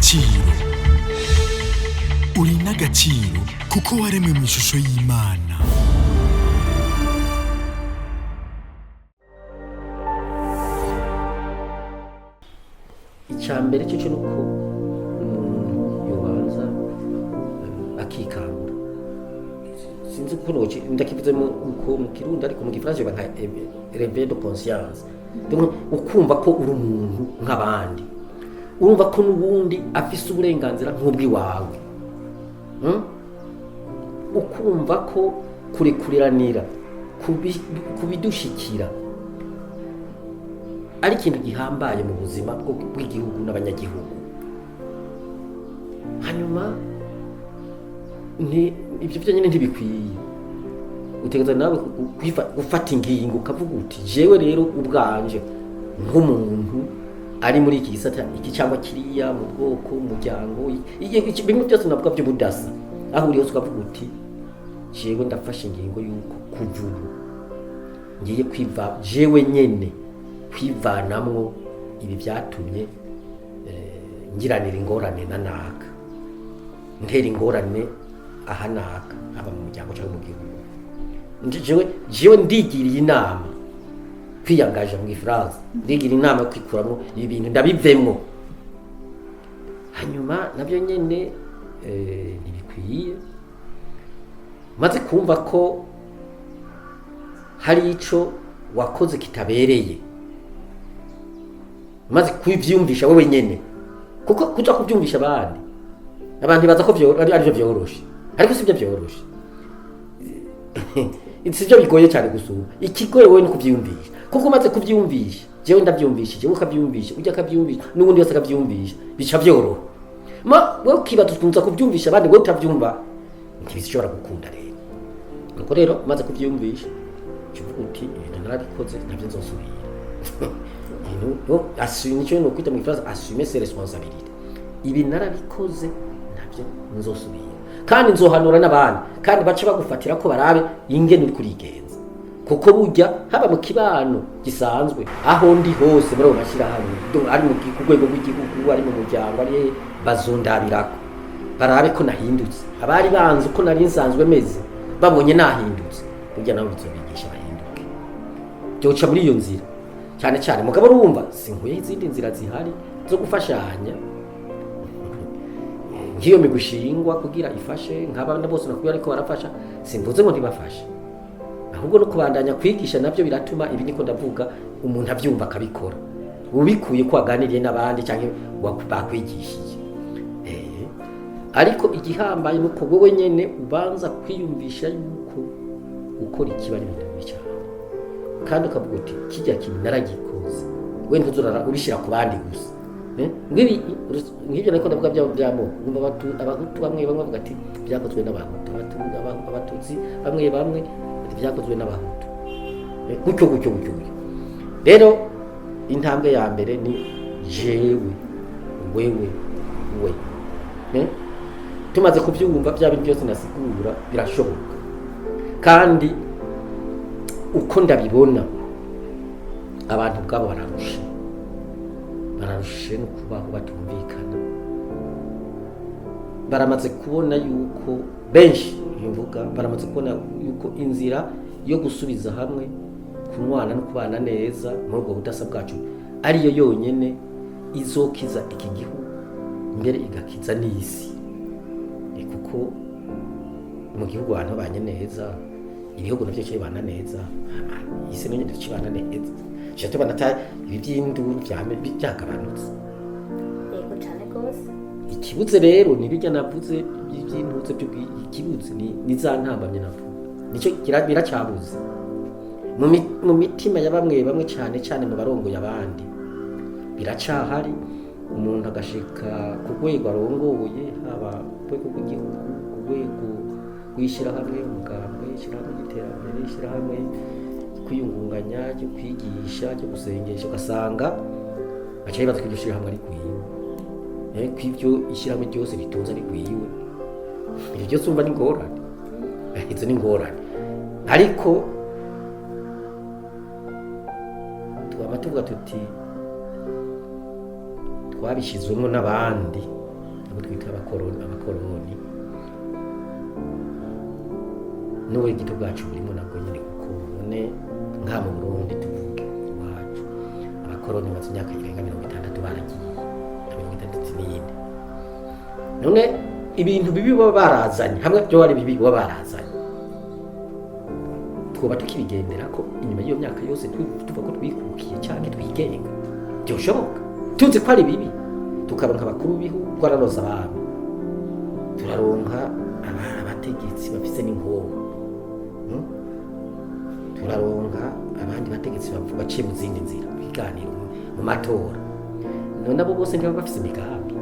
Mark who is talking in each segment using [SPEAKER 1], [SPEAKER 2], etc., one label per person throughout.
[SPEAKER 1] n'agaciro uri n'agaciro kuko waremwe mu ishusho y'Imana.
[SPEAKER 2] Icyambere cyo nuko umuntu yobanza akikangura. Sinzi uko ndakivuze mu Kirundi ariko mu Gifaransa baka réveil de conscience. Donc ukumva ko uri umuntu nk'abandi. Urumva ko n'ubundi afise uburenganzira nk'ubwiwawe. Ukumva ko kurekuriranira kubidushikira ari ikintu gihambaye mu buzima bw'igihugu n'abanyagihugu. Hanyuma ibyo byonyine ntibikwiye. Utegereza nawe gufata ingingo ukavuga uti jewe rero ubwanje nk'umuntu ari muri iki gisata iki cyangwa kiriya mu bwoko umuryango bimwe byose navuga by'ubudasa aho uri hose ukavuga uti jewe ndafashe ingingo yuko kuvuga ngiye jewe nyene kwivanamwo ibi byatumye ngiranira ingorane na naka ntera ingorane aha naka aba mu muryango cyangwa mu gihugu. Jewe ndigiriye inama kwiyangaje mu Gifaransa, ndigira inama kwikuramo ibintu ndabivemwo. Hanyuma nabyo nyene ntibikwiye maze kumva ko hari ico wakoze kitabereye, maze kwivyumvisha wewe nyene, kuko kuja kuvyumvisha abantu baza ko ari byoroshe, ariko sibyo byoroshe. Sibyo bigoye cyane gusuma. Ikigoye wowe no kuvyumvisha, kuko umaze kuvyumvisha jewe ndavyumvishije wowe ukavyumvisha ujya akavyumvisha n'ubundi wese akavyumvisha bica byoroha. Wewe ukibaza ukunza kuvyumvisha abandi wowe utavyumva ntibishobora gukunda rero. Nuko rero umaze kuvyumvisha kivuga uti ibintu narabikoze ntabyo nzosubira. Assume icyo no kwita mu Gifaransa assumer ses responsabilités. Ibi narabikoze ntabyo nzosubira. Kandi nzohanura n'abandi kandi bace bagufatira ko barabe ingene uri kurigenza, kuko burya haba mu kibano gisanzwe aho ndi hose muri bashira hamwe ari mu rwego rw'igihugu ari mu muryango ari bazondabirako barabe ko nahindutse. Abari banze uko nari nsanzwe meze babonye nahindutse burya nawe bizobigisha bahinduke. Byoca muri iyo nzira cyane cyane mugabo urumva sinkuye izindi nzira zihari zo gufashanya ngiyo migushingwa kugira ifashe nk'abandi bose nakuye ariko barafasha. Simvuze ngo ntibafashe, ahubwo no kubandanya kwigisha nabyo biratuma ibi niko ndavuga umuntu abyumva akabikora ubikuye ko aganiriye n'abandi cyangwa bakwigishije. Ariko igihambaye nuko wowe nyene ubanza kwiyumvisha yuko ukora ikibari mu gihe cyawe kandi ukavuga uti kijya kintu naragikoze we ntuzurara ubishira ku bandi gusa. Ngibyo nako ndavuga byamo abahutu bamwe bavuga ati byakozwe n'abahutu, abatutsi bamwe byakozwe n'abahutu, gutyo. Rero intambwe ya mbere ni jewe wewe tumaze kubyumva bya bintu byose nasigura birashoboka. Kandi uko ndabibona abantu bwabo bararushe no kubaho batumvikana. Baramaze kubona yuko benshi imvuga baramaze kubona yuko inzira yo gusubiza hamwe kunwana no kubana neza muri ubwo budasa bwacu ariyo yonyene izokiza iki gihugu mbere igakiza n'isi. Kuko mu gihugu abantu banye neza ibihugu navyo cyibana neza isi n'nyine cyibana neza cyo banata iby'induru byagabanutse.
[SPEAKER 3] Yego cyane gose.
[SPEAKER 2] Ikibuze rero nibijya navuze by'intuze ikibuze ni za ntambamye navuga nicyo biracyabuze mu mitima ya bamwe cyane mu barongo y'abandi biracahari. Umuntu agashika ku rwego arongoye haba rwego rw'igihugu ku rwego rwishyira hamwe umugambwe ishyirahamwe y'iterambere ishyirahamwe kwiyungunganya cyo kwigisha cyo gusengesha ugasanga bacaye baza kwigishira hamwe ari kwiwe kw'ibyo ishyirahamwe ryose ritunze ari kwiwe. Ibyo byose umva ni ngorane, izo ni ngorane. Ariko twaba tuvuga tuti twabishizwemo n'abandi abo twita abakoroni n'uburigito bwacu burimo nabwo nyine kuko none nka mu Burundi tuvuge iwacu abakoroni bamaze imyaka irenga 60 baragiye na 60 none ibintu bibi baba barazanye hamwe byo ari bibi baba barazanye twoba tukibigendera ko inyuma y'iyo myaka yose tuvuga ko twikukiye cyane twigenga byoshoboka tuzi ko ari bibi tukaronka abakuru b'ibihugu twararoza abantu turaronka abategetsi bafise n'inkoho turaronka abandi bategetsi baciye mu zindi nzira biganiro mu matora none abo bose ntibaba bafise imigambi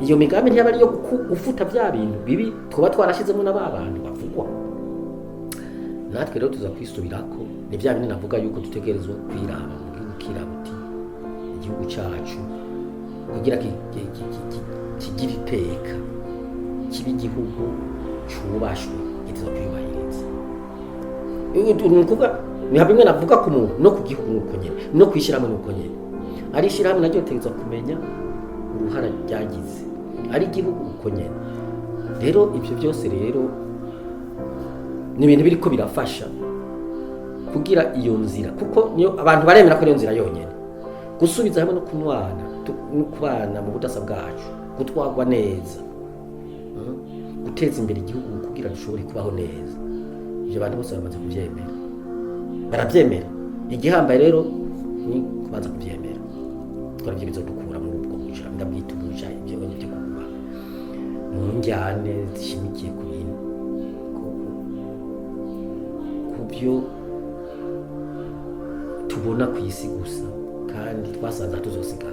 [SPEAKER 2] iyo migambi ntiyaba ari yo gufuta bya bintu bibi twaba twarashizemo n'abantu bavugwa natwe rero tuza kwisubirako ni bya bintu navuga yuko dutegerezwa kwiraba mu gihugu kirabuti igihugu cyacu kugira kigira iteka kiba igihugu cyubashwe giteza kwiyubahiriza ni bimwe navuga ku muntu no ku gihugu nuko nyene no kwishyirahamwe nuko nyene ari ishyirahamwe naryo tegeza kumenya uruhara ryagize ari igihugu uko nyene rero ibyo byose rero ni ibintu biriko birafasha kugira iyo nzira kuko niyo abantu baremera ko niyo nzira yonyene gusubiza hamwe no kubana mu budasa bwacu gutwagwa neza guteza imbere igihugu kugira dushobore kubaho neza ibyo abantu bose bamaze kubyemera barabyemera igihambaye rero ni kubanza kubyemera twarabyo bizodukura muri ubwo buja ndabwita ubuja ibyo byo kuba mu njyane zishimikiye ku bintu ku byo tubona ku isi gusa kandi twasanze tuzosiga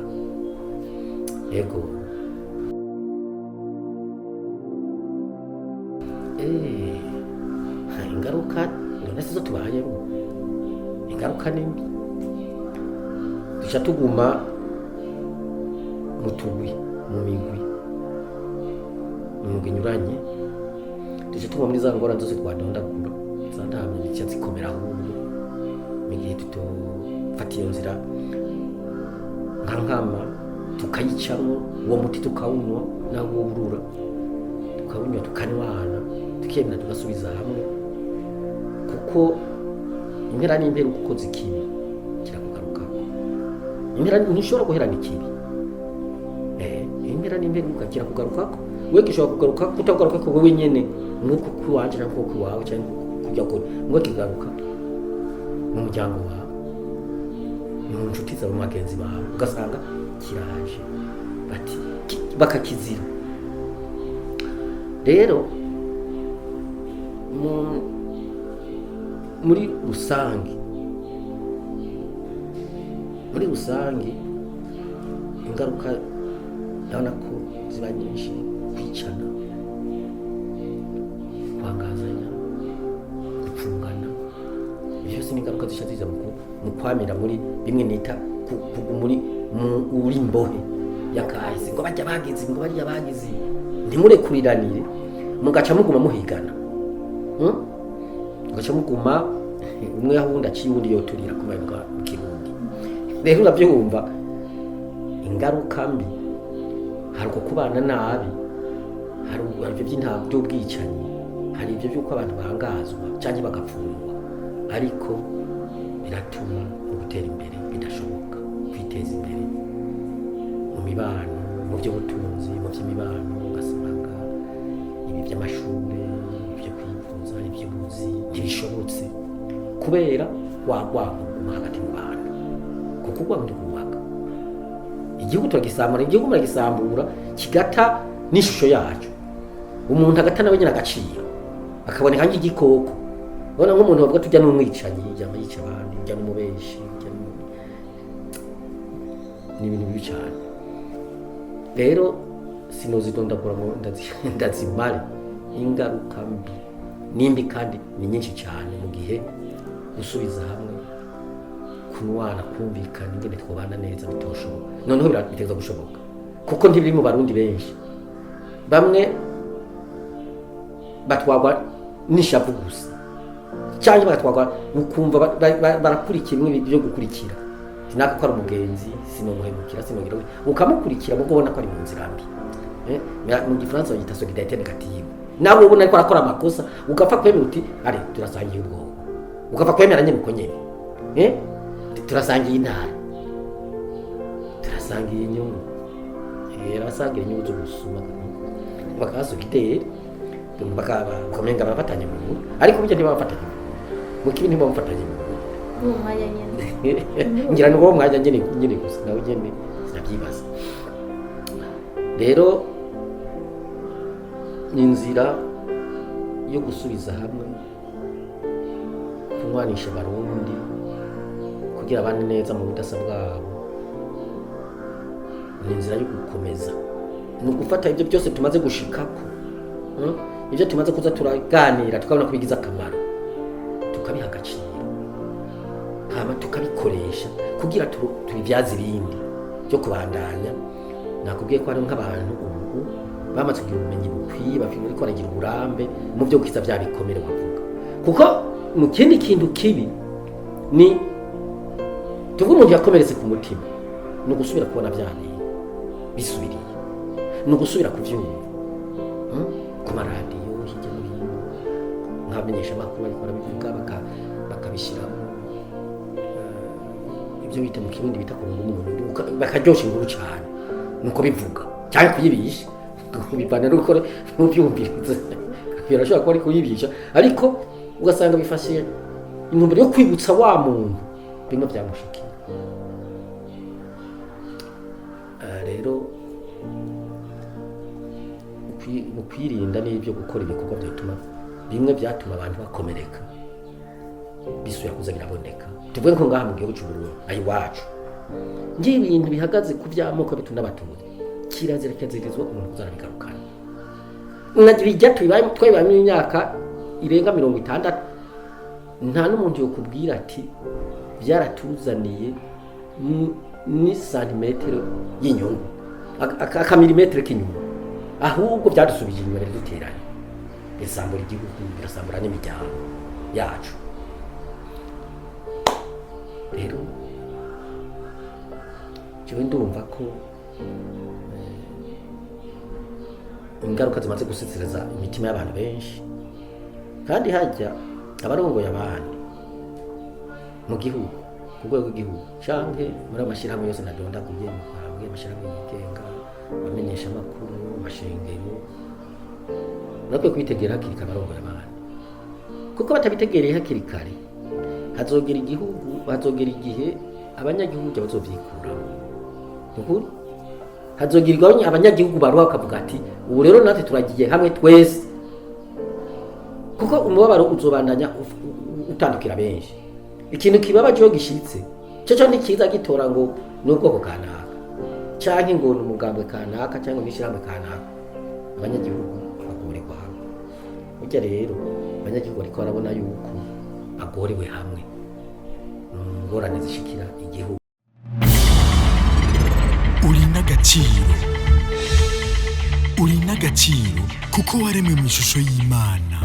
[SPEAKER 2] yego ingaruka none sizo tubayemo ingaruka nimbi duca tuguma mu tugwi mu migwi inyuranye duca tuguma muri za ngorane zose twadondagura zantamye nicyo zikomera ahubwo mu gihe tutofata iyo nzira nka nkama tukayicamo uwo muti tukawunywa nawo uwo burura tukawunywa tukanywana tukemera tugasubiza hamwe kuko impera n'imbere uko zikibi kirakugarukako impera ntishobora guherana ikibi impera n'imbere ukakira kugarukako wewe gishobora kugaruka kutagaruka ko wewe nyene nuko kuwanje na kuko wawe cyane kujya ko ngo kigaruka mu muryango wawe mu nshuti zawe magenzi bawe ugasanga kiraje bati bakakizira rero muri rusange ingaruka ndabona ko ziba nyinshi kwicana kwangazanya gupfungana byose ni ingaruka zisha ziza mu kwamira muri bimwe nita muri uri mbohe yakahise ngo bajya bagize ntimurekuliranire mugaca muguma muhigana mugaca muguma umwe yahundi aciye uwundi yoturira kumavuga mu kirundi rero urabyumva ingaruka mbi hari uko kubana nabi hari ibyo by'intabwo by'ubwicanyi hari ibyo by'uko abantu bangazwa cyangwa bagapfungwa ariko biratuma mu gutera imbere bidashoboka kwiteza imbere mu mibano mu by'ubutunzi mu by'imibano ugasanga ibi by'amashuri ibyo kwivuza iby'ubuzi ntibishobotse kubera wagwaguma hagati mu bantu kuko ugwanga ndikubaga igihugu turagisambura igihugu muragisambura kigata n'ishusho yacu umuntu agata nawe nyine agaciro akaboneka nk'igikoko ubona nk'umuntu bavuga tujya n'umwicanyi yama yica abantu ujya n'umubeshi ni ibintu bibi cyane rero sinozidondagura ngo ndazimare ingaruka mbi kandi ni nyinshi cyane mu gihe gusubiza hamwe kunwana kumvikana ingene twobana neza bitoshoboka noneho biteza gushoboka kuko ntibiri mu barundi benshi bamwe batwagwa n'ishavu gusa cyangwa bagatwagwa ukumva barakurikira bimwe byo gukurikira sinaka ko ari umugenzi sinomuhemukira sinogira ukamukurikira mu kubona ko ari mu nzira mbi mu gifaransa bayita solidarité négative. Nawe ubona ariko arakora amakosa ugapfa kwemera uti ari turasangiye ubwoko, ugapfa kwemera nyine uko nyine turasangiye intara, turasangiye inyungu, abasangiye inyungu zo gusuma bakabasogiteri bakamenga bafatanye mu rugo, ariko burya ntibabafatanye mu kibi, ntibabafatanye mu rugo
[SPEAKER 3] mwanya nyene
[SPEAKER 2] ngira ngo uwo mwanya nyine gusa nawe nyine sinabyibaza. Rero ni inzira yo gusubiza hamwe, kunywanisha abarundi, kugira abandi neza mu budasa bwabo. Ni inzira yo gukomeza, ni ugufata ibyo byose tumaze gushikako, ibyo tumaze kuza turaganira tukabona ko bigize akamaro, tukabiha agaciro, hama tukabikoresha kugira tubibyaze ibindi byo kubandanya. Nakubwiye ko hari nk'abantu ubu bamaze kugira ubumenyi bukwiye, bafite ko baragira uburambe mu byo gukiza bya bikomere bavuga. Kuko mu kindi kintu kibi ni tuvuga umuntu yakomeretse ku mutima, ni ugusubira kubona bya bintu bisubiriye, ni ugusubira kubyumva ku maradiyo hirya no hino, nk'abamenyesha amakuru ariko barabivuga bakabishyiramo ibyo bita mu kirundi bita kurunga umuntu, bakaryosha inkuru cyane nuko bivuga cyangwa kuyibisha bivana no gukora n'ubyumviriza, birashobora kuba ari kuyibisha, ariko ugasanga bifashe intumbero yo kwibutsa wa muntu bimwe byamushikiye. Rero mu kwirinda n'ibyo gukora ibikorwa byatuma bimwe byatuma abantu bakomereka bisubira kuza biraboneka. Tuvuge ko ngaha mu gihugu cy'u Burundi ayiwacu ngiye ibintu bihagaze ku by'amoko bitunda abatutsi, kirazira kizirizwa umuntu kuzarabigarukana. Bijya twabibaye mu myaka irenga 60, nta n'umuntu yokubwira ati byaratuzaniye ni santimetero y'inyungu, akamilimetero k'inyungu, ahubwo byadusubije inyuma biduteranye, bisambura igihugu, birasambura n'imiryango yacu. Rero jewe ndumva ko ingaruka zimaze gusezereza imitima y'abantu benshi, kandi hajya abarongoye abandi mu gihugu, ku rwego rw'igihugu canke muri amashyirahamwe yose nadondaguye, mu amashyirahamwe yigenga, abamenyesha amakuru, amashengero, bakwiye kwitegera hakiri kare abarongoye abandi, kuko batabitegereye hakiri kare hazogera igihe abanyagihugu bazovyikuramo. Ukuri hazogirirwa abanyagihugu baruha bakavuga ati ubu rero natwe turagiye hamwe twese, kuko umubabaro uzobandanya utandukira benshi. Ikintu kibabaje gishitse cyo ntikiza gitora ngo n'ubwoko kanaka canke ngo n'umugambwe kanaka cyangwa n'ishyirahamwe kanaka, abanyagihugu bagorewe hamwe. Burya rero abanyagihugu bariko barabona yuko bagorewe hamwe, ingorane zishikira igihugu.
[SPEAKER 1] Uri n'agaciro kuko waremwe mu ishusho y'Imana.